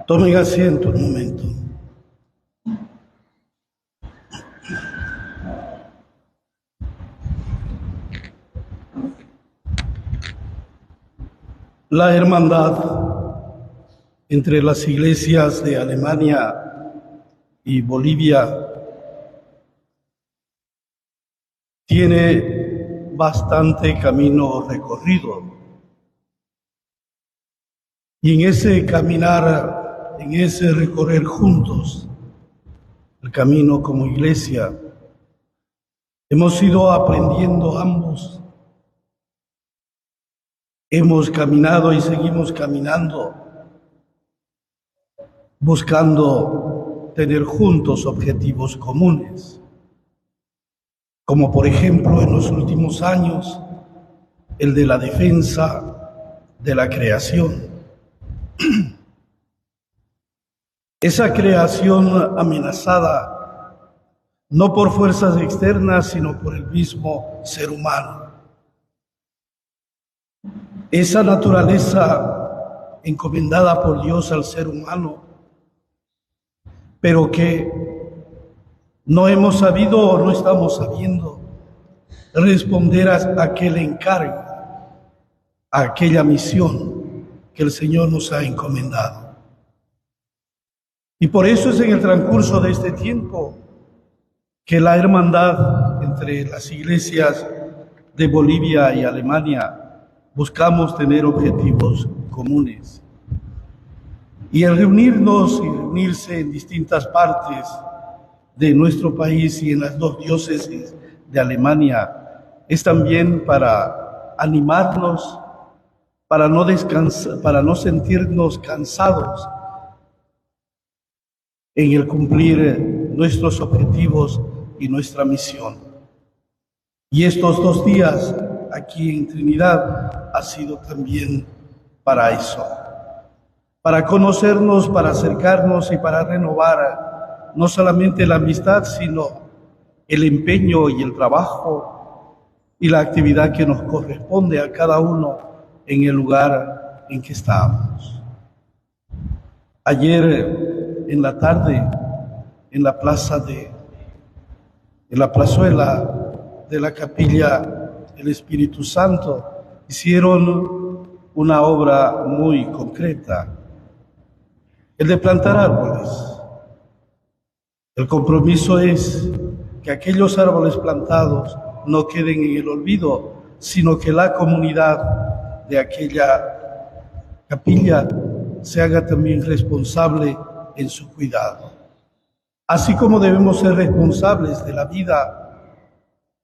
Tomen asiento un momento. La hermandad entre las iglesias de Alemania y Bolivia tiene bastante camino recorrido. Y en ese caminar, en ese recorrer juntos el camino como iglesia, hemos ido aprendiendo ambos. Hemos caminado y seguimos caminando, buscando tener juntos objetivos comunes, como por ejemplo en los últimos años el de la defensa de la creación. Esa creación amenazada no por fuerzas externas, sino por el mismo ser humano. Esa naturaleza encomendada por Dios al ser humano, pero que no hemos sabido o no estamos sabiendo responder a aquel encargo, a aquella misión que el Señor nos ha encomendado. Y por eso es en el transcurso de este tiempo que la hermandad entre las iglesias de Bolivia y Alemania buscamos tener objetivos comunes. Y el reunirnos y reunirse en distintas partes de nuestro país y en las dos diócesis de Alemania es también para animarnos, para no descansar, para no sentirnos cansados en el cumplir nuestros objetivos y nuestra misión. Y estos 2 días aquí en Trinidad ha sido también para eso, para conocernos, para acercarnos y para renovar no solamente la amistad, sino el empeño y el trabajo y la actividad que nos corresponde a cada uno en el lugar en que estamos. Ayer en la tarde, en la plazuela de la Capilla del Espíritu Santo, hicieron una obra muy concreta, el de plantar árboles. El compromiso es que aquellos árboles plantados no queden en el olvido, sino que la comunidad de aquella capilla se haga también responsable en su cuidado. Así como debemos ser responsables de la vida,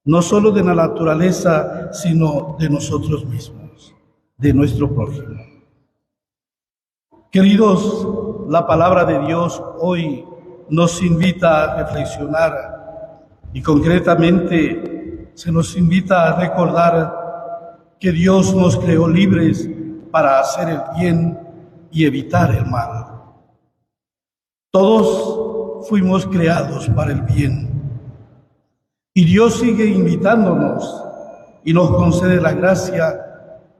no solo de la naturaleza, sino de nosotros mismos, de nuestro prójimo. Queridos, la palabra de Dios hoy nos invita a reflexionar y concretamente se nos invita a recordar que Dios nos creó libres para hacer el bien y evitar el mal. Todos fuimos creados para el bien y Dios sigue invitándonos y nos concede la gracia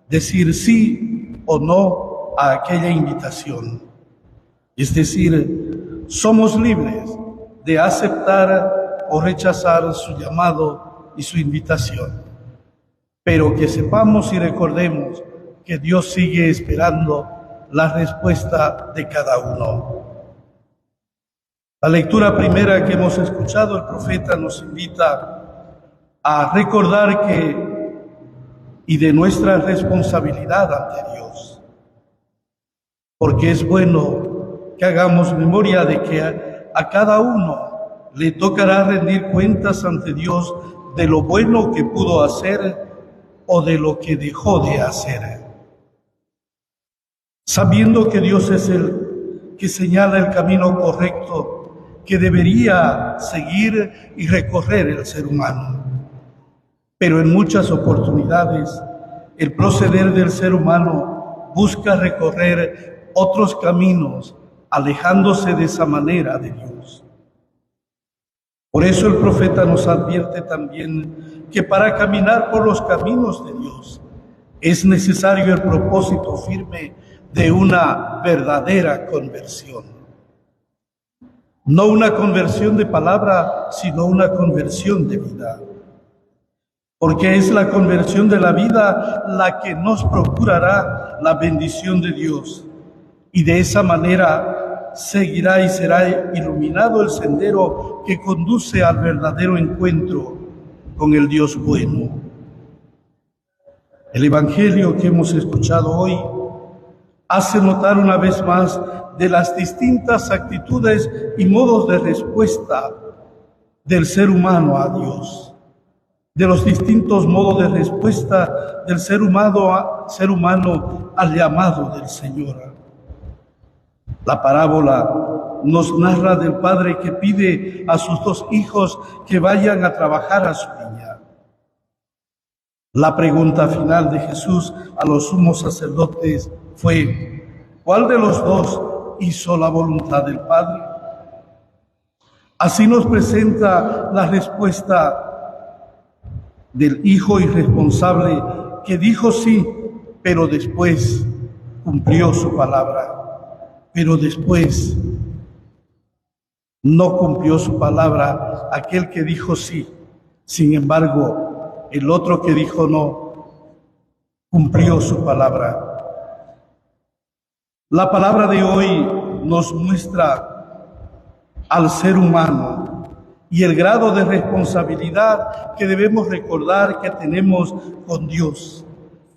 de decir sí o no a aquella invitación. Es decir, somos libres de aceptar o rechazar su llamado y su invitación, pero que sepamos y recordemos que Dios sigue esperando la respuesta de cada uno. La lectura primera que hemos escuchado, el profeta nos invita a recordar y de nuestra responsabilidad ante Dios, porque es bueno que hagamos memoria de que a cada uno le tocará rendir cuentas ante Dios de lo bueno que pudo hacer o de lo que dejó de hacer. Sabiendo que Dios es el que señala el camino correcto que debería seguir y recorrer el ser humano. Pero en muchas oportunidades, el proceder del ser humano busca recorrer otros caminos, alejándose de esa manera de Dios. Por eso el profeta nos advierte también que para caminar por los caminos de Dios es necesario el propósito firme de una verdadera conversión. No una conversión de palabra, sino una conversión de vida. Porque es la conversión de la vida la que nos procurará la bendición de Dios. Y de esa manera seguirá y será iluminado el sendero que conduce al verdadero encuentro con el Dios bueno. El Evangelio que hemos escuchado hoy hace notar una vez más de las distintas actitudes y modos de respuesta del ser humano a Dios, de los distintos modos de respuesta del ser humano al llamado del Señor. La parábola nos narra del padre que pide a sus dos hijos que vayan a trabajar a su viña. La pregunta final de Jesús a los sumos sacerdotes fue: ¿cuál de los dos hizo la voluntad del Padre? Así nos presenta la respuesta del hijo irresponsable que dijo sí, pero después cumplió su palabra. Pero después no cumplió su palabra aquel que dijo sí. Sin embargo, el otro que dijo no, cumplió su palabra. La palabra de hoy nos muestra al ser humano y el grado de responsabilidad que debemos recordar que tenemos con Dios,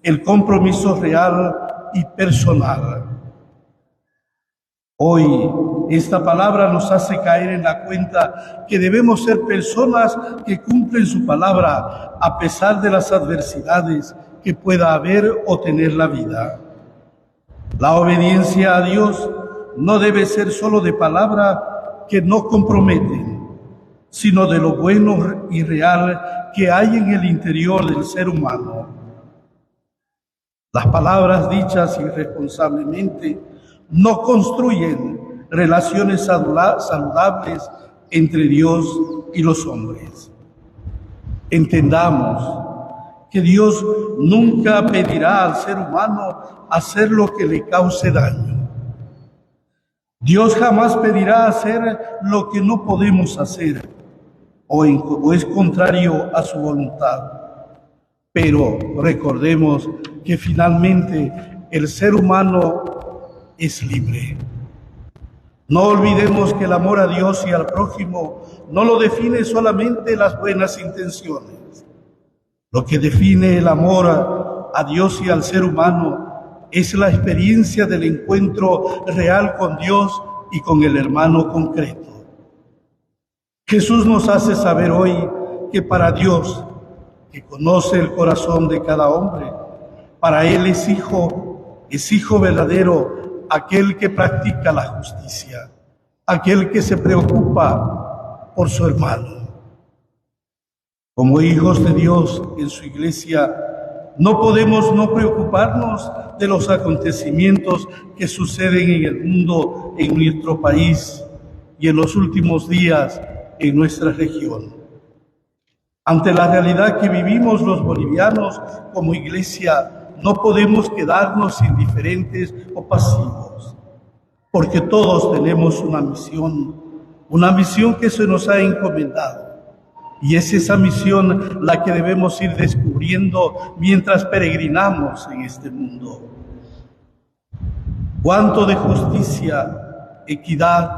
el compromiso real y personal. Hoy esta palabra nos hace caer en la cuenta que debemos ser personas que cumplen su palabra a pesar de las adversidades que pueda haber o tener la vida. La obediencia a Dios no debe ser solo de palabra que no comprometen, sino de lo bueno y real que hay en el interior del ser humano. Las palabras dichas irresponsablemente no construyen relaciones saludables entre Dios y los hombres. Entendamos que Dios nunca pedirá al ser humano hacer lo que le cause daño. Dios jamás pedirá hacer lo que no podemos hacer o es contrario a su voluntad. Pero recordemos que finalmente el ser humano es libre. No olvidemos que el amor a Dios y al prójimo no lo define solamente las buenas intenciones. Lo que define el amor a Dios y al ser humano es la experiencia del encuentro real con Dios y con el hermano concreto. Jesús nos hace saber hoy que para Dios, que conoce el corazón de cada hombre, para Él es hijo verdadero aquel que practica la justicia, aquel que se preocupa por su hermano. Como hijos de Dios en su iglesia, no podemos no preocuparnos de los acontecimientos que suceden en el mundo, en nuestro país y en los últimos días en nuestra región. Ante la realidad que vivimos los bolivianos como iglesia, no podemos quedarnos indiferentes o pasivos, porque todos tenemos una misión que se nos ha encomendado. Y es esa misión la que debemos ir descubriendo mientras peregrinamos en este mundo. Cuánto de justicia, equidad,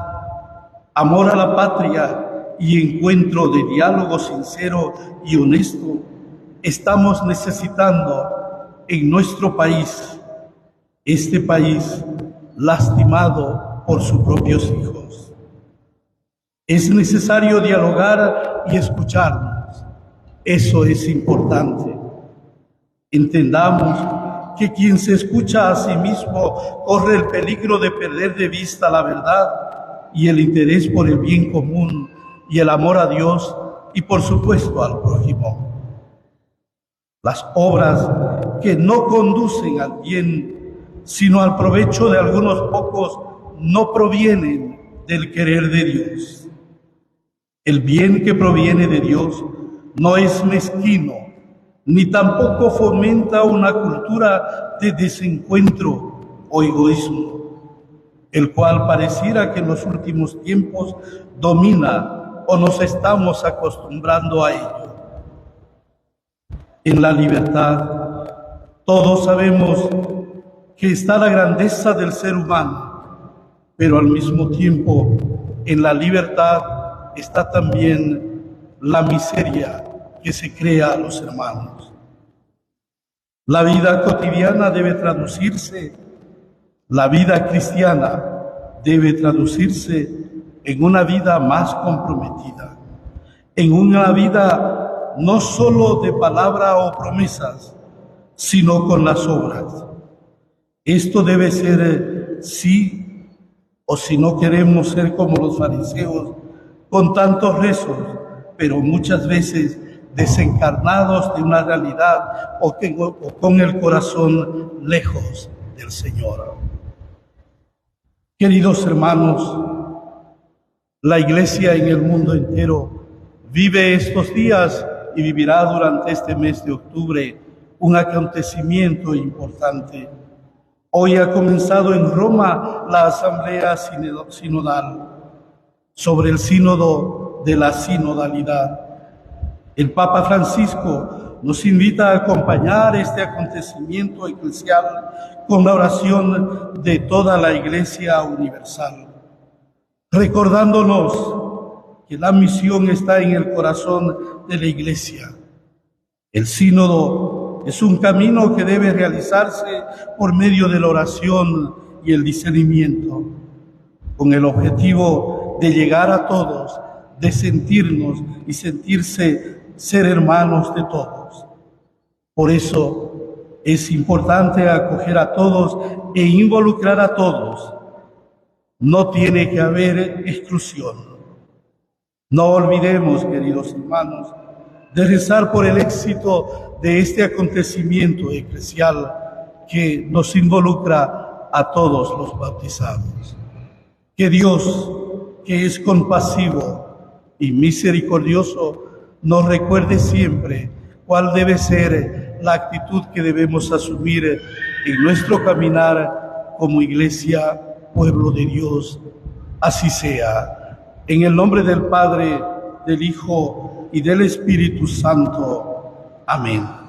amor a la patria y encuentro de diálogo sincero y honesto estamos necesitando en nuestro país, este país lastimado por sus propios hijos. Es necesario dialogar y escucharnos. Eso es importante. Entendamos que quien se escucha a sí mismo corre el peligro de perder de vista la verdad y el interés por el bien común y el amor a Dios y por supuesto al prójimo. Las obras que no conducen al bien, sino al provecho de algunos pocos, no provienen del querer de Dios. El bien que proviene de Dios no es mezquino, ni tampoco fomenta una cultura de desencuentro o egoísmo, el cual pareciera que en los últimos tiempos domina o nos estamos acostumbrando a ello. En la libertad, todos sabemos que está la grandeza del ser humano, pero al mismo tiempo, en la libertad está también la miseria que se crea a los hermanos. La vida cotidiana debe traducirse, la vida cristiana debe traducirse en una vida más comprometida, en una vida no solo de palabra o promesas, sino con las obras. Esto debe ser sí, o si no queremos ser como los fariseos, con tantos rezos, pero muchas veces desencarnados de una realidad o con el corazón lejos del Señor. Queridos hermanos, la Iglesia en el mundo entero vive estos días y vivirá durante este mes de octubre un acontecimiento importante. Hoy ha comenzado en Roma la Asamblea Sinodal sobre el sínodo de la sinodalidad. El Papa Francisco nos invita a acompañar este acontecimiento eclesial con la oración de toda la Iglesia universal, recordándonos que la misión está en el corazón de la Iglesia. El sínodo es un camino que debe realizarse por medio de la oración y el discernimiento, con el objetivo de llegar a todos, de sentirnos y sentirse ser hermanos de todos. Por eso es importante acoger a todos e involucrar a todos. No tiene que haber exclusión. No olvidemos, queridos hermanos, de rezar por el éxito de este acontecimiento eclesial que nos involucra a todos los bautizados. Que Dios, que es compasivo y misericordioso, nos recuerde siempre cuál debe ser la actitud que debemos asumir en nuestro caminar como Iglesia, pueblo de Dios. Así sea. En el nombre del Padre, del Hijo y del Espíritu Santo. Amén.